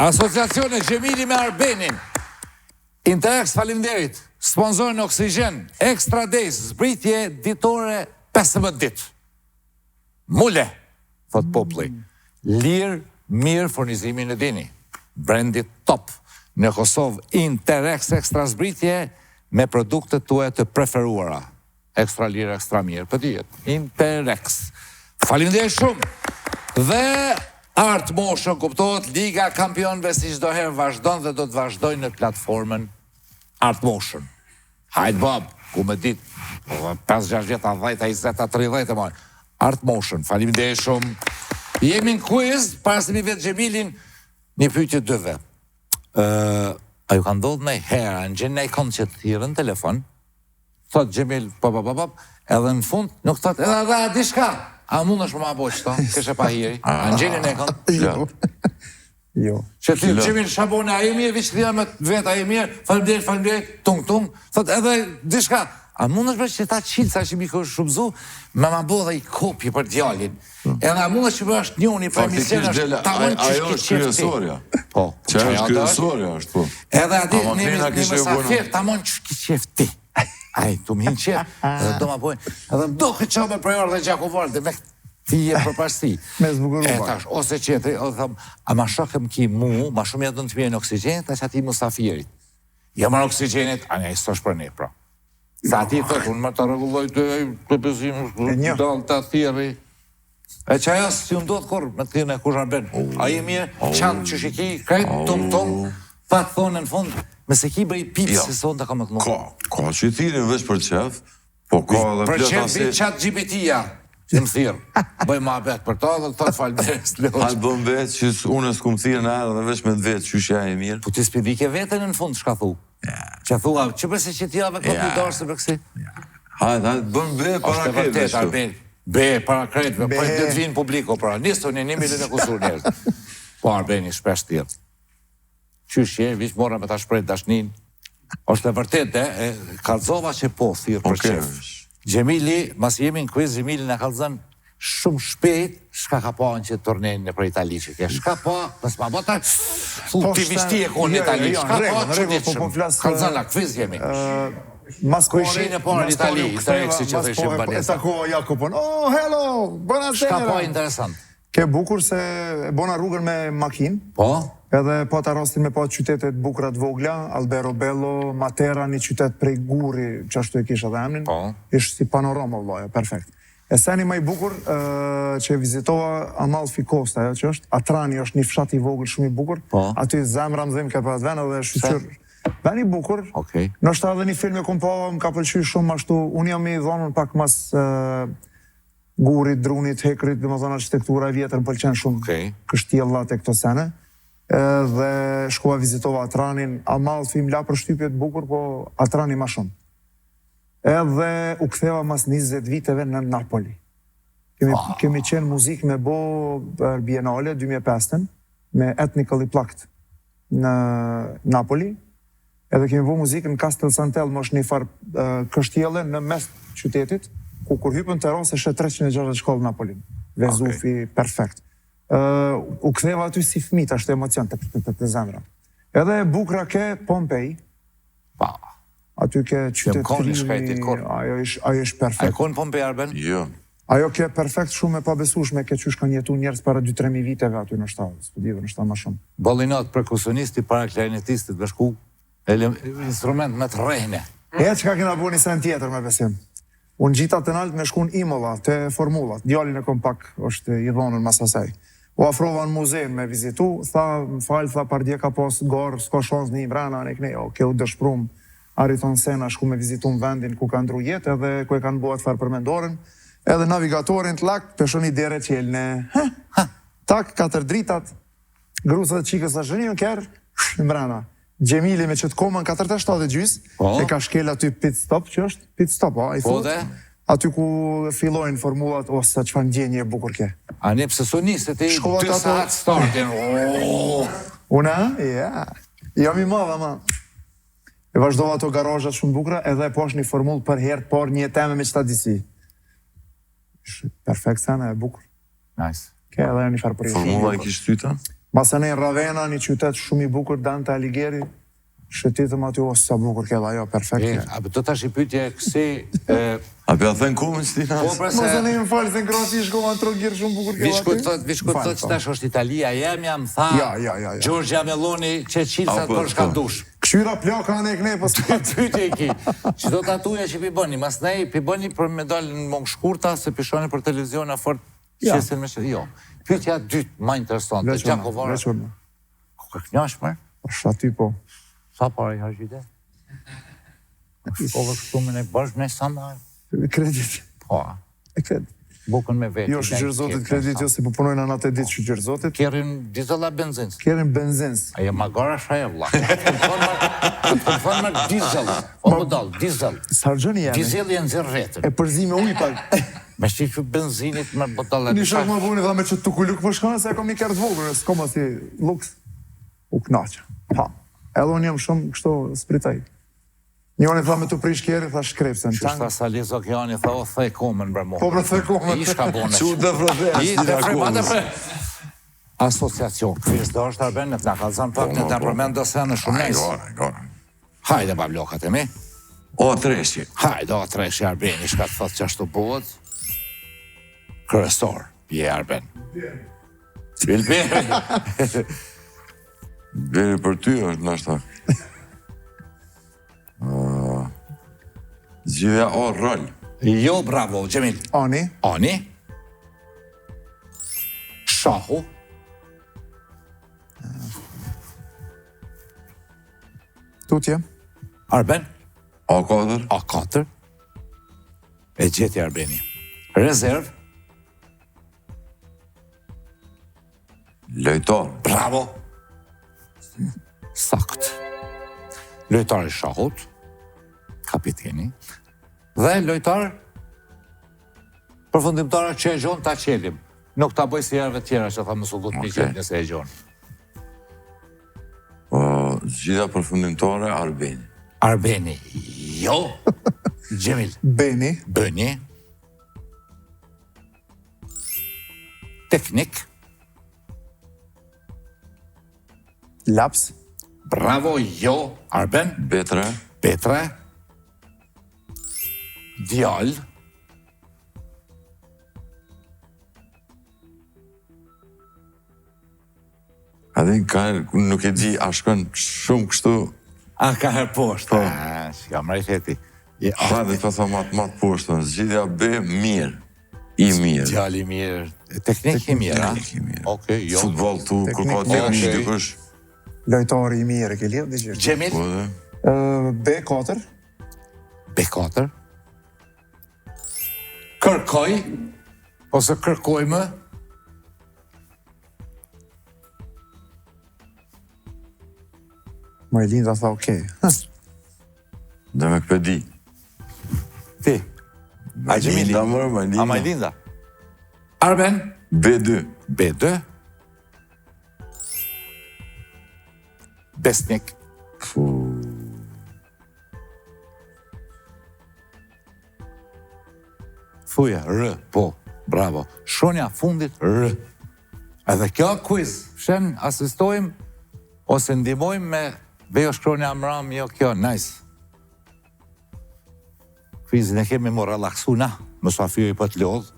Asociacione Gjemili me Arbenin, Interex faleminderit, sponsor në Oksigen, Extra Days, zbritje ditore 15 dit. Mule, thot populli, lirë, mirë furnizimin e dini, brandit top. Në Kosovë, Interex Extra zbritje me produktet tuaja të preferuara. Ekstra lirë, ekstra mirë, për tjetë. Interex. Faleminderit shumë. Dhe Art Motion, kuptohet, Liga Kampionëve si çdo herë vazhdon dhe do të vazhdojnë në platformën Art Motion. Hajde bab, ku me ditë, 5-6 vjeta, 10, 20, 30, moj. Art Motion, faleminderit shumë. Jemi në quiz, para se mi vetë Gjemilin, një pyetje dyve. A ju ka ndodhur në herë, në gjenë i konë që të thirrën telefon, thot Gjemil, edhe në fund, nuk thot, edhe diçka, a mund është më bojë qëto, kështë e pa hiri, a në gjenë e konë? Jo. Që ti Gjemil Shabone, a e mirë, vishë dhja me vetë, a e mirë, faleminderit, tung, thot edhe diçka, a mund është që ta qilë, sa që mi kërë shumëzu, me ma bo dhe i kopje për djallin. Edhe a mund është që është njoni, pra mision është, ta mund që shki qefti. Po, që është kryesorja, është po. Edhe ati, një mesafir, ta mund që shki qefti. Aj, tu më hinë qef, edhe do ma bojnë, edhe më do këtë qome për orë dhe gjakovarë, dhe me ti e përpashti. Me zbukuru tash, ose qetri, o dhe thëmë, a ma shokëm ki mu, ma shumë jetë në të mirë në oksigen, ta që ati musafirit. Ja marë oksigenit, a ne, së është për ne, pra. Sa ti thët, unë më të regulloj të bezimë, dalë të thiri. E që aja si unë do të korë, me të thirën e kush arben. A i mirë, qanë që shiki, krejtë, tung, pa të thonë në fund, me se ki bëj pipë se sonë të ka më të më. Ka që thirin veç për qef, po ka dhe për pleta qef si... bitë qatë GPT-ja, që më thirë. Bëj ma betë për ta dhe të thotë falberes. Hajtë bëm vetë që unë s'kum thirë në erë dhe veç me të vetë që shja e mirë. Po ti s'pidike vetën në fund, shka thu? Që thua, që përse që tjela me këtë dorë se për kësi? Hajtë, bëm be para kretë. Be, para kretë, për të vinë publiko, pra. Nisë të një milin e kusur njerës. Po, Arbeni, shpesh tjerë. Qysh je, vish mora me ta shprejt dashnin. Është e vërtet, kalzova që po, thirë për qef. Gjemili, mas jemi në quiz, Gjemili në kalzën shumë shpejt, shka ka po në që tornenin e për Itali që ke. Shka po, nësë ma bota, ti vishti e konë në Itali. Shka po, që ditë shumë. Kalzën la, quiz jemi. Kujshin e po në Itali, i të reksi që të ishim banesa. E takoha Jakobon, oh, hello, buonasera. Shka po interesant. Ke bukur se bona rrugën me makinë. Po? Edhe po të rastin me po qytetet bukurat vogla, Albero Bello, Matera, një qytet prej Guri, që ashtu e kisha dhe emnin, ishtë si panorama vloja, perfekt. E seni ma i bukur që e vizitova Amalfi Costa, që është, Atrani është një fshat i vogël shumë i bukur, aty zemra më dhim ka për atë ven edhe shqyqyr. Ven i bukur, nështë edhe një film e kom po, më ka pëlqy shumë ashtu, unë jam i dhonën pak mas Gurit, Drunit, Hekrit, dhe më thonë arkitektura e vjetër më pëlqen shumë kështjellat e këto sene. Dhe shkova vizitova Atranin, Amalfi më la për shtypjet bukur, po Atrani ma shumë. Edhe u ktheva mas 20 viteve në Napoli. Kemi qenë muzikë me bo Biennale 2005, me Ethnically Plucked në Napoli, edhe kemi bo muzikë në Castel Sant'Elmo, është një farë kështjelle në mes qytetit, ku kur hypën të rosë është 360 shkollë në Napolin. Vezufi, perfekt. U ktheva aty si fëmit, ashtë emocion të zemra. Edhe bukra ke Pompej, aty ke qytetërimi, ajo është perfekt. A e konë Pompej, Arben? Jo. Ajo ke perfekt shumë e pabesueshme, ke qysh kanë jetu njerës para 2-3 viteve aty në shtatë, studive në shtatë ma shumë. Bollinat, perkusonisti, para klarinetistit, bashku, instrument me të rejne. E që ka kena bu një sen tjetër me besim. Unë gjita të naltë me shkun Imola, të formulat, djallin e kom pak është i dhonën mas asaj. U afrova në muzeën me vizitu, tha, më falë, tha, pardje ka pos gorë, s'ka shans një brana, ne këne, u dëshprum, arriton sena, shku me vizitu në vendin ku ka ndru jetë, edhe ku e kanë buat farë përmendoren, edhe navigatorin të lak, peshon i dere qelne, tak, 4 dritat, grusat e qikës a shënjën kërë, në brana. Gjemili me që të komën 4-7 gjys, e ka shkel aty pit stop, që është pit stop, a i thot, aty ku fillojnë formulat, ose që fanë gjenje e bukur ke. A ne pëse sonistet e 2 saat startin. Una? Ja. Jam i madha, ma. E vazhdova ato garajat shumë bukra, edhe po është një formull për herë, por një teme me qëta disi. Perfekt sena e bukur. Nice. Ke edhe një farë për Formula i kishtë tyta? Masanej Ravena, një qytet shumë i bukur, Dante Alighieri, shëtitëm aty, o, sa bukur kella, jo, perfekt. A do tash i pyetje kësi... A për thënë kumën që ti nasë? Masanej më falë, se në Kroati shkova në Trogir shumë bukur kella aty. Vishkut thot që tash është Italia, jam tha, Ja. Giorgia Meloni që qilësat për shka dush. Këshyra plaka anë e knepës. Pa pyetje i ki. Që do tatuja që pi bëni, mas nej pi bëni për me dalë në mongë shkurta, se pishoni për televizion a fort qesin me shë. Jo. Pyetja dytë, ma interesante, Gjakovara. Vequrna. Ku ka knjashme? Shaty po. Sa para i hargjite? Shkove kështu me ne bashkë me sa marë. Kredit. Po, E kredit. bukën me vetë. Jo, shqyrëzotit kredit, jo, se po punojnë anë atë ditë shqyrëzotit. Kerin dizela benzins. Kerin benzins. Aja magara shaje vla. Të thonë me dizel. O më dalë, dizel. Sargjoni jemi. Dizel janë zirë retën. E përzi me ujë pak. Me shqy që benzinit me bëtale. Një shak më buni, dha me që të kulluk për shkona, se e kom një kërë të vogër, s'kom ati luks. U knaqë. Pa. Edhe unë jam shumë kështu spritaj. Një onë e tha me të prish kjeri, tha shkrepsen. Që shta Sali Zokjani, tha o thej komen bre mu. Po bre thej komen. I shka bone. Që dhe frëdhe, I dhe frëdhe. Asociacion, kërës do është arbenet, nga kalzan pak në të përmend do se në shumë nesë. Hajde bablokat e mi. O treshje. Hajde o treshje Arbeni, shka të thotë që ashtu bëhet. Kërësor, pje Arben. Bilberi. Beri për ty është nështë. Zgjidhja o rol. Jo, bravo, Gjemil. Ani. Ani. Shahu. Tutje. Arben. A4. A4. E gjeti Arbeni. Rezerv. Lojtar. Bravo. Sakt. Lojtar i shahut. Kapiteni. Dhe lojtar përfundimtara që e gjonë ta qelim. Nuk ta bëj si jarëve tjera që tha më sullut një qelim nëse e gjonë. Zgjidhja përfundimtare Arbeni. Arbeni. Jo. Gjemil. Beni. Bëni. Teknik. Laps. Bravo, jo. Arben. Betre. Petre. Djall. Adin ka, nuk e di, a shkon shumë kështu. A ka herë poshtë. Shka më rejteti. Ha dhe të tha matë poshtën, zgjidhja B, mirë. I mirë. Djall i mirë. Teknik i mirë, a? Teknik i mirë. Okej, jo. Futbol tu, kur ka të një dikush. Lojtari i mirë, e ke lidhë dhe gjithë. Gjemil. Po dhe. B4. B4. Kërkoj. Ose kërkojmë. Më e linda tha okej. Dhe me këpedi. Ti. A Gjemili. Linda mërë, me linda. A ma linda. Arben. B2. B2. Besnik. Thuja, R, po, bravo. Shonja fundit, R. Edhe kjo quiz, shen asistojmë, ose ndimojmë me bejo shkronja mram, jo kjo, nice. Quizin e kemi më relaksu na, mësafiri për të lodhë.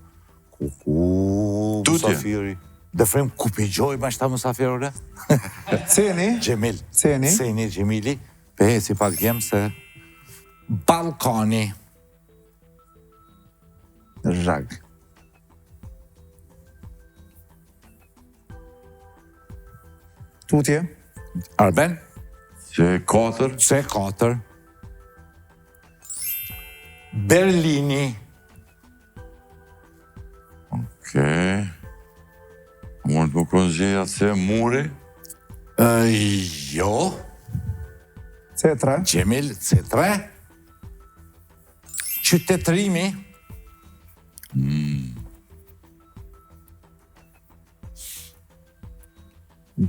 Mësafiri. Dhe frem ku pigjoj ma shta mësafirore? Ceni. Gjemil. Ceni. Ceni, Gjemili. Pe si pak gjem se Balkani. Zhag. Tutje. Arben. C4. C4. Berlini. Okej. Mund të më konë zgjidhja C, muri. Jo. C3. Gjemil, C3. Qytetrimi.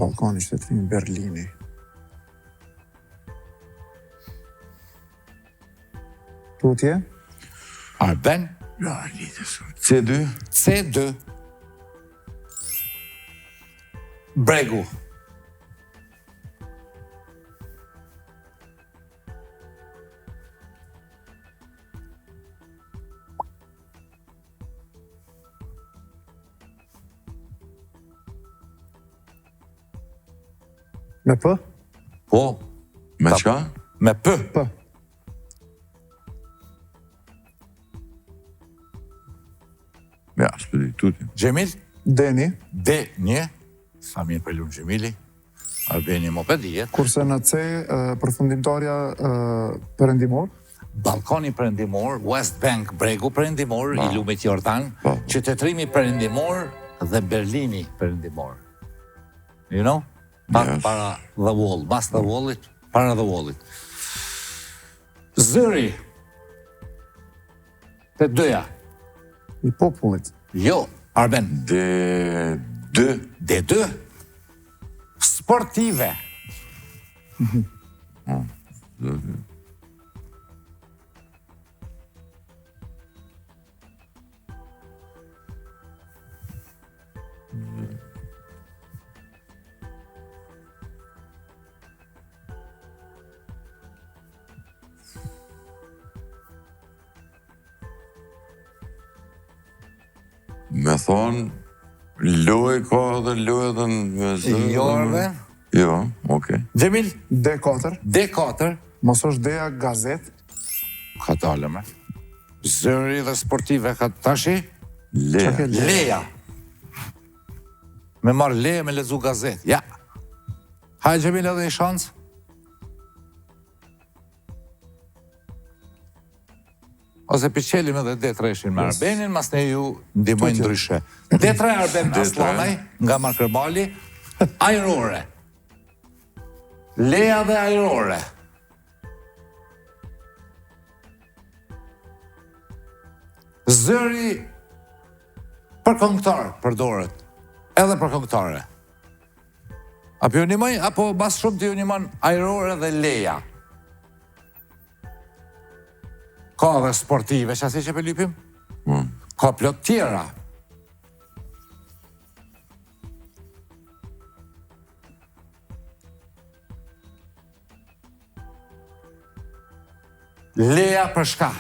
Balkani, qytetrimi, Berlini. Tutje. Arben. C2. C2. bregu. Me P? Po. Me qka? Me P. P. Ja, s'pëdi tuti. Gjemil? Deni. D1. Sa mirë për lumë Gjemili. Albeni më pëdijet. Kurse në C, përfundimtarja perëndimor. Balkoni perëndimor, West Bank bregu perëndimor, i lumit Jordan, qytetrimi perëndimor dhe Berlini perëndimor. You know? Yes. Para the wall, mas the wallit, para the wallit. Zëri. Të dyja. I popullit. Jo, Arben. D2. D2. Sportive. Me thonë, loj ka dhe loj edhe në zërë. Jo, Arben. Jo, okej. Gjemil. D4. D4. Mos është D-a gazet. Ka dalë me. Zëri dhe sportive ka tashi. Leja. Çka ke le? Leja. Me marrë leja me lezu gazet. Ja. Hajë Gjemil edhe i shansë. Ose piqelim edhe D3 ishin me Arbenin, mas ne ju ndihmojnë ndryshe. D3 Arben Aslanaj, nga Makrbali, ajrore. Leja dhe ajrore. Zëri për këngëtar, përdoret. Edhe për këngëtare. Apo ju ndihmoj, apo mas shumë të ju ndihmon ajrore dhe leja. Ka dhe sportive, që asi që për lypim? Ka plot tjera. Leja për shka?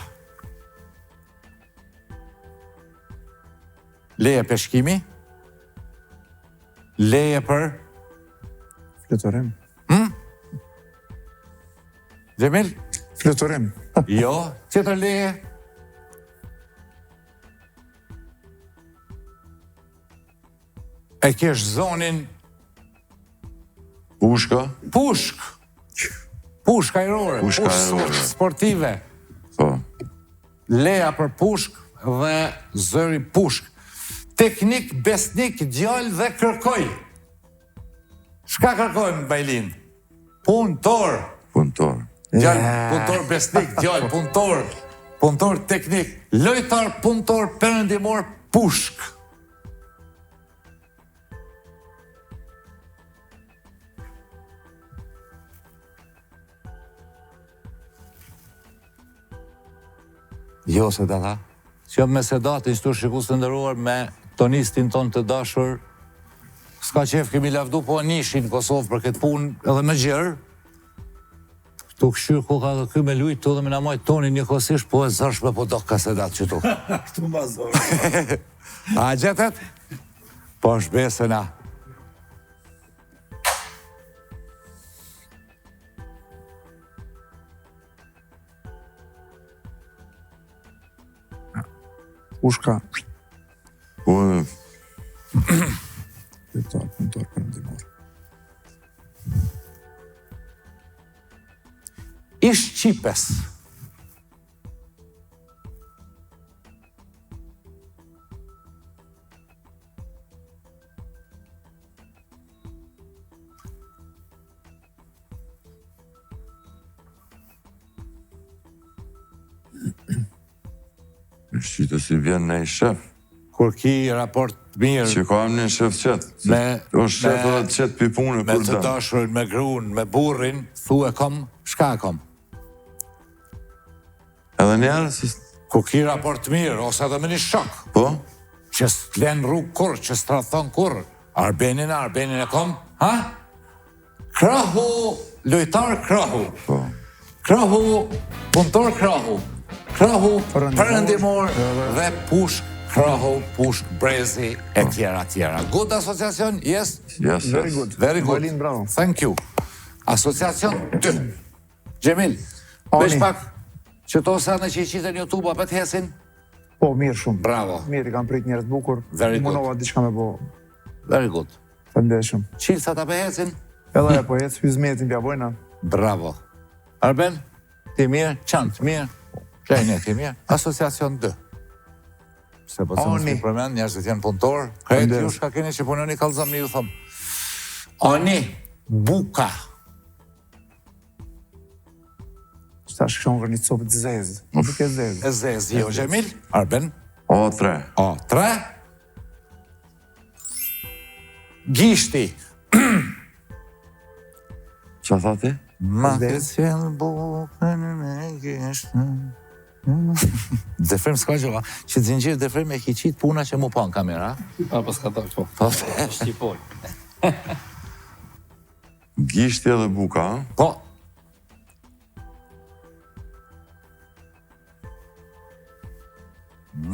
Leja peshkimi? Leja për? Fluturim. Gjemil? Fluturim. Jo, tjetër leje? E kesh zonin Pushka? pushk. Pushk ajrore, Pushk ajrore. sportive. Po. Leja për pushk dhe zëri pushk. Teknik, besnik, djallë dhe kërkoj. Shka kërkojmë, Bajlin? Punëtor. Punëtor. Djallë, punëtor, besnik, djallë, punëtor. Punëtor, teknik. Lojtar, punëtor, perëndimor, pushk. Jo, se da tha. Që me sedatin shtu shikus të ndëruar me tonistin ton të dashur, s'ka qef kemi lavdu, po nishin Kosovë për këtë punë edhe me gjerë. Tu këshyrë ku ka këj me lujtë tu dhe me namaj tonin një kosisht, po e zërshme po do ka sedat që tu. Këtu ma zorë. A gjetet? Po shbese na. Pushka. Po, Punëtor, perëndimor. Ish qipes. shqita si vjen në i shef. Kur ki raport mirë Që ka një shef qëtë. O shef edhe të qëtë pi punë me kur të dëmë. dashurin, me gruan, me burrin, thu e kom, shka e kom. Edhe njerë, si... Kur ki raport mirë, ose edhe me një shok, Po? që s'len rrug kur, që s'trathon kur, Arbenin e kom? Ha? Krahu, lojtar krahu. Krahu, punëtor krahu. Krahu, perëndimor dhe pushk krahu, pushk brezi e tjera. Good asociacion? Yes? Yes, Very yes. good. Very good. Malin, bravo. Thank you. Asociacion 2. Gjemil, Ani. veç pak që to sa në që i qitën YouTube apet hesin? Po, mirë shumë. Bravo. Mirë, i kam prit njerëz bukur. Very good. Munova diçka me po. Very good. Faleminderit. Qilë sa ta hesin? Edhe e po ec hyzmetin bja bojna. Bravo. Arben, ti mirë, qantë, mirë. Klejnë, ti mirë. Asociacion 2. Se po të më s'ki përmen, njerëzit janë punëtor. Krejt ju shka keni që punoni kalzëm një ju thëmë. Ani, buka. Qëta shkëshon kërë një copë të zezë. Më përke zezë. E zezë, jo, Gjemil. Arben. A3. A3. Gishti. Qa tha ti? Ma ke cilë bukën me gishtë. Defrem s'ka gjëva, që të zingjirë defrem e ki qitë puna që mu pa në kamera. Po s'ka të këto. Po, Shqipoj. Gishti edhe buka, ha? po.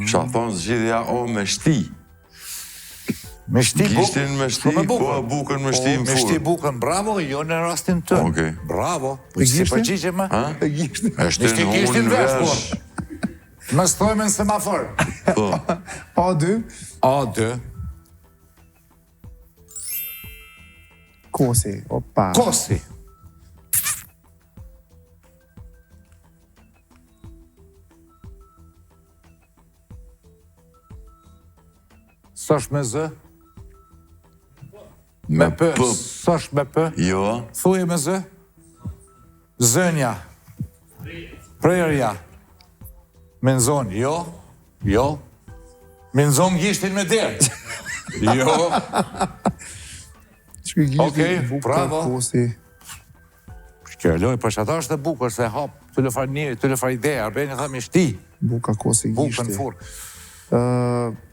Qa thonë zgjidhja o me shti. Me shti bukën. Gishtin me shti, po e bukën me shti në Me shti furë. bukën, bravo, jo në rastin të. Okej. Bravo. Po si përgjigje me? Ha? E gishti. E shtin gishtin unë vesh, po. vesh. Më stojme në semafor. Po. A2. A2. Kosi. Opa. Kosi. Sosh me zë? Me pë. pë. Sosh me pë? Jo, Thuje me zë? Zënja. Prerja. Menzon, jo? Jo? Menzon gishtin me derë? Jo? Që gishti. Okej, buka, bravo. Kosi. Kjo loj, për që ata është e bukur, se hap, të lëfar njëri, të lëfar ideja, Arbeni tha me shti, Buka, kosi, bukën gishti. furë.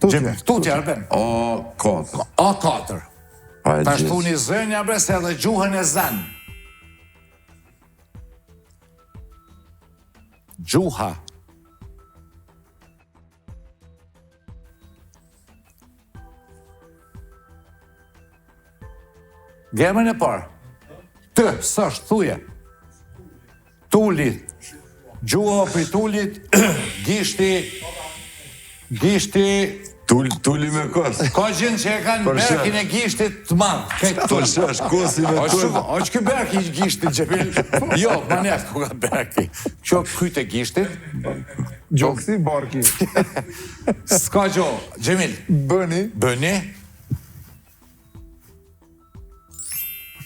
Tutje. Tutje, Arben. A4. A4. Pa e Ta gjithë. shtu një zënja, bre, se edhe gjuhën e zanë. Gjuha. Gemën e parë. Të, sështë, thuje. Tullit. Gjuha për tullit, gishti, Tulli me kos. ka gjënë që e kanë Për shë. berkin e gishtit të madhë. Këtë Po shash kosi me O tull. që berki i gishtit, Gjemil? Jo, manet ku ka berki. Që kyt e gishtit? Gjoksi, barki. S'ka gjo, Gjemil. Bëni. Bëni,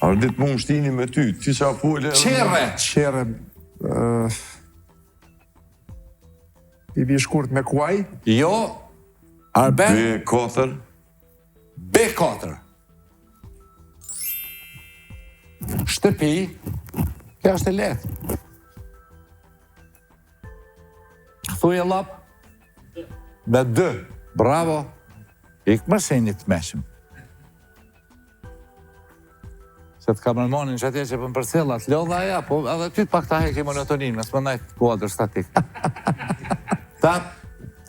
Ardit mu më shtini me ty, ti qa pole... qere, Qere. Pipi shkurt me kuaj. jo, Arben, B4. B4. Shtëpi, kjo është e lehtë. Thuje lap, me 2, bravo, ik më senit të meshëm. Se të kamermonin që atje që për përcellat, lodha aja, po edhe ty të pak ta heki monotonin, mes më najtë kuadrë statik.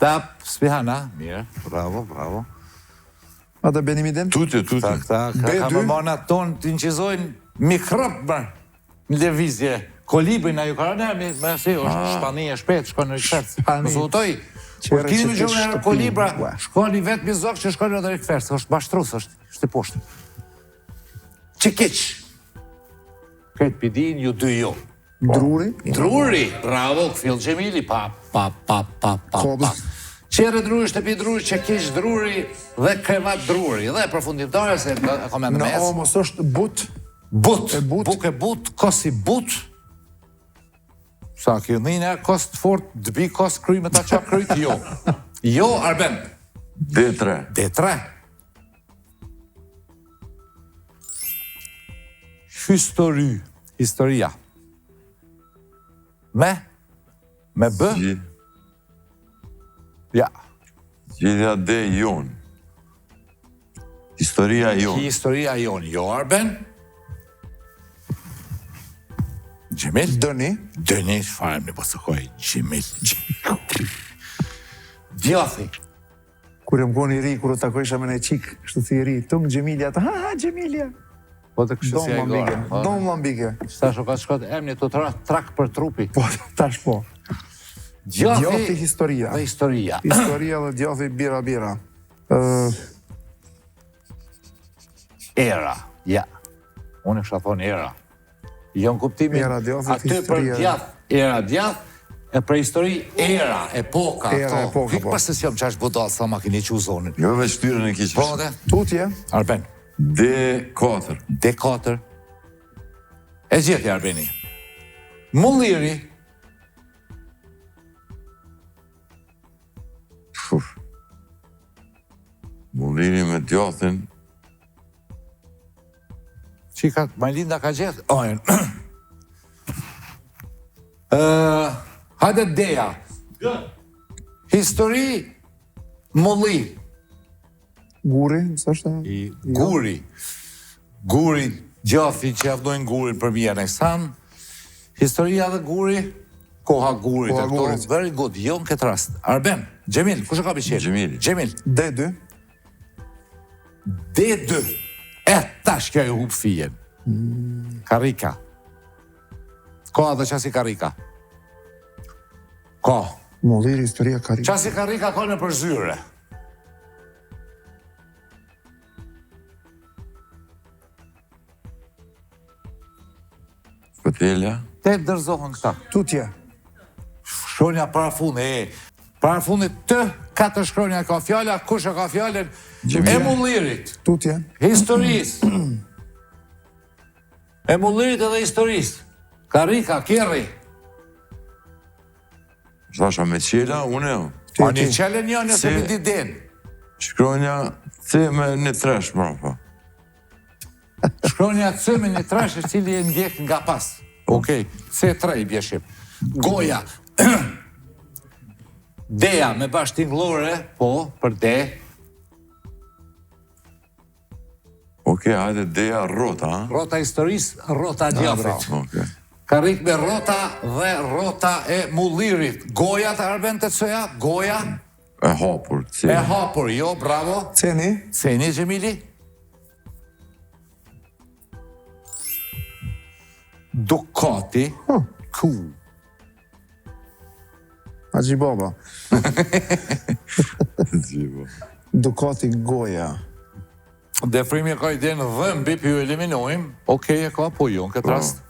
Tap, spihana, mirë, bravo, bravo. Ata Benimiden. Tutje. Ta B2. kamermonat tonë të inqizojnë mikrop bërë në levizje. Kolibrin a ju karaner, me si, është Shpania shpet, shkon në rikëferës. Shpani. Më zotoj, Qere kini që me të gjurë në shtëpi. kolibra, Ua. shkoni vetë mi zokë që shkoni në rikëferës, është bashtrus, është i poshtë. Qikiq. Këtë pidin, ju dy jo. Druri. Druri, bravo, këfil Gjemili, pa. Kobës. Qere druri, shtëpi druri, Qikiq druri dhe krevat druri. Dhe përfundimtare se e komendë Në mes. omos është but. But, E but. buk e but, kos i but. Sa kjo dhine, kos të fort, dëbi kos kryj me ta qa kryjt, jo. Jo, Arben. D3. D3. Historia. Me B, ja. Gjithja D jon. Historia jonë. Historia jonë. Jo, Arben? Gjemil? Dëni. Dëni, çfarë më pasokoj? Gjemil. Djathi. Kur jam qenë i ri, kur u takojsha me një qik, kështu si i ri, tung Gjemilja, ha, Gjemilja. Po të kështu si e gore. Do më mbike. Shtash o ka shkot, emni të trak për trupi. Po, tash po. Djathi historia. Dhe historia. Historia dhe djathi bira. Era, ja. Unë kësha thonë era. Jo në kuptimin, Era, djathi, aty për historia. djath, era, djath, e për histori, era, epoka. Era, epoka, Vik po. pas të sjom që është budal, sa ma kini që zonin. Jo veç tyren e Po, kiqës. dhe? Tutje. Arben, D4. D4. E gjithi, Arbeni. Mulliri, Mulliri me djathin. Qika, Majlinda ka gjithë? Ojën. Hajde Deja. Histori, mulli. Guri, mësë është? Guri. Guri, gjafi që javdojnë gurin për vjen e san. Historia dhe guri, koha gurit. Koha e këto, gurit. Very good, jo në këtë rast. Arben, Gjemil, kush e ka pëqirë? Gjemili. Gjemil. D2. D2. E tash kjo e hub fijen. Karika. Ka dhe qasi karika. Ka. Mulliri, historia, karika. Qasi karika ka në përzyre. Shpëtelja. Te dërzohën këta. Tutje. Shkronja para fundit, para fundit të katër shkronja ka fjala, kush e ka fjallën? E mullirit, Tutje. historisë. E mullirit edhe historisë. Karika, kjerri. Thasha me qela, unë jo. Pa një qelen një nëse Si- me diden. Shkronja C me një tresh, mrapa. Shkronja C me një trash e cili e ndjek nga pas. Okej, C3 i bjeshim. Goja. Deja me bashkëtingëllore, po, për D. Okej, hajde Deja rota, ha? Rota historisë, rota djafrit. Okej. Karik me rota dhe rota e mullirit. Goja të arben të coja, goja E hapur, C. e hapur, jo, bravo. Ceni. Ceni, Gjemili. Dukati, ku. Haxhi Baba. Gjivo. Dukati Goja. Defrimi ka iden dhe mbi për ju eliminojmë. Okej, e ka, po jo, në këtë rast.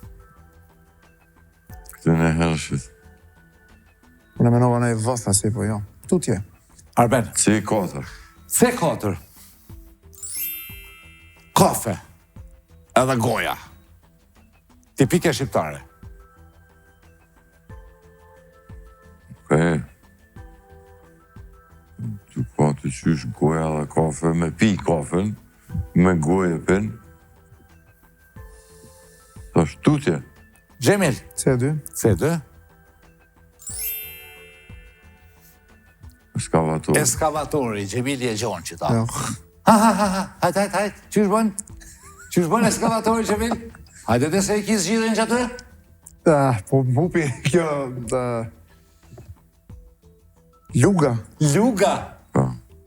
Këtë në hershit. Unë menova në e vëtha si po jo. Tutje. Arben, C4. C4. Kafe. Edhe goja. Tipike shqiptare. Okej. Tu ka të qysh goja dhe kafe, me pi kafen, me goje pen. Ta shtutje. Gjemil, C2. C2. Eskavator. Eskavatori, Gjemili e gjonë që ta. Jo. Hajt. Qysh bën? Qysh bën eskavatori, Gjemil? Hajde dhe se i kisë gjithin që atë? Po mupi kjo... Luga. Luga.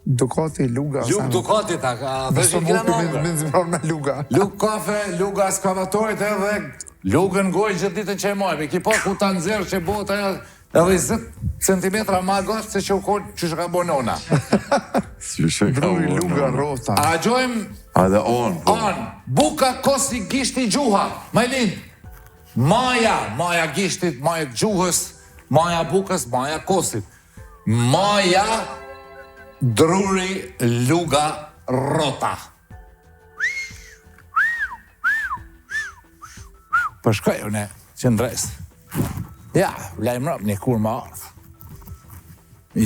Dukati, Luga. Luk Dukati ta ka. Dhe që kina mupi nongë. me zimron me Luga. Luk kafe, luga eskavatorit edhe lugën gojë gjithë ditën që e mojme. Ki po ku ta nëzirë që bota edhe 20 centimetra ma gosht se që u konë që ka bonona. Qysh e ka Druri unë. Luga Rota. A gjojmë Hajde on, po. on, buka kosi gishti gjuha, Majlin. Maja gishtit, maja gjuhës, maja bukës, maja kosit. Maja druri luga rota. Përshkoj une qëndres. Ja, lajmërop një kur më ardhë.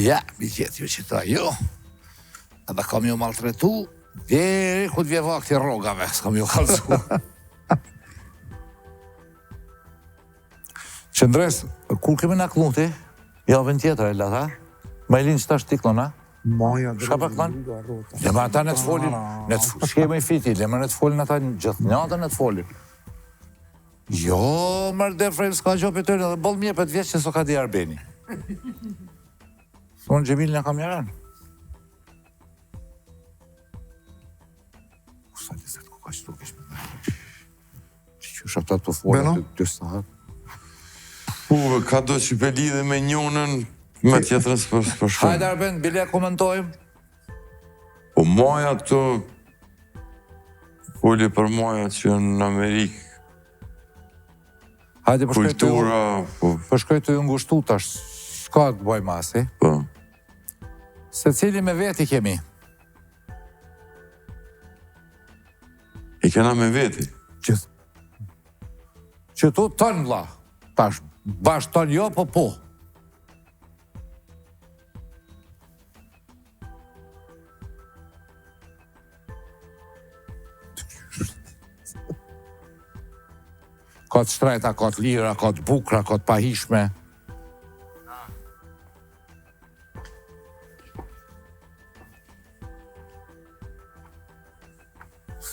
Ja, mi qëtë ju që ta jo. Edhe kam ju maltretu, deri ku të vje vakti rrogave, s'kam ju kalcu. Qëndres, kur kemi në kluti, javën tjetër e lata, Majlin që ta shtiklona, Maja, Shka për këtan? Lema ata në të folin, shkeme i fiti, lema në të folin ata në gjithë njata në të folin. Jo, mërë dhe frejnë, s'ka gjo për të tërë, dhe bolë mje për të vjeqë që s'o ka di Arbeni. Thonë Gjemil në kam jaran. Kusa të zetë, ku ka që tuk ishme dhe. Që shafta të folin, të sahat. Po, ka do që pe lidhe me njënën, me tjetërën së përshkojnë. Hajde Arben, bile komentojmë. Po maja të folje për maja që në Amerikë, Hajde kultura, po, përshkoj të ju ngushtu tash, s'ka të boj masi. po. Se cili me veti kemi. I kena me veti. Që tu tënë vla, tash, bash tënë jo, po. Ka të shtrejta, ka të lira, ka të bukra, ka të pahishme.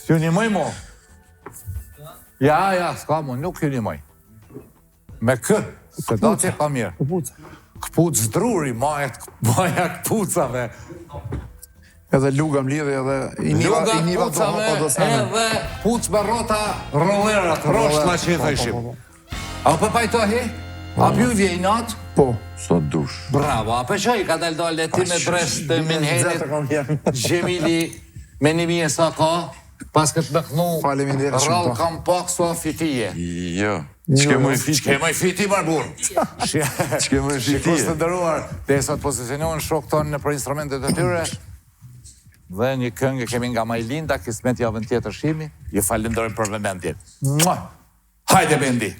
Ju një mëj mo? Ja, s'ka mo, nuk ju një mëj. Me kë, se do që ka mirë. Këpuc druri, maja këpucave. Edhe luga m'lidhe edhe i niva këpucave, edhe puc me rota rollerat, roshla që i thëshim. A për pajtohi? A pju vjej natë? Po. Sot dush. Bravo, a për që i ka del dole ti me dresë të minhenit, Gjemili me një mje sa ka, pas këtë me kënu, rallë kam pak so fitije. Jo. Qke më i fiti? Qke më i fiti, barbur? Qke më i fiti? Shikus të dëruar, dhe sot pozicionohen shok tonë në për instrumentet e tyre, dhe një këngë kemi nga Majlinda, kismet javën tjetër shimi, ju falenderoj për vëmendjen. Hajde bendi!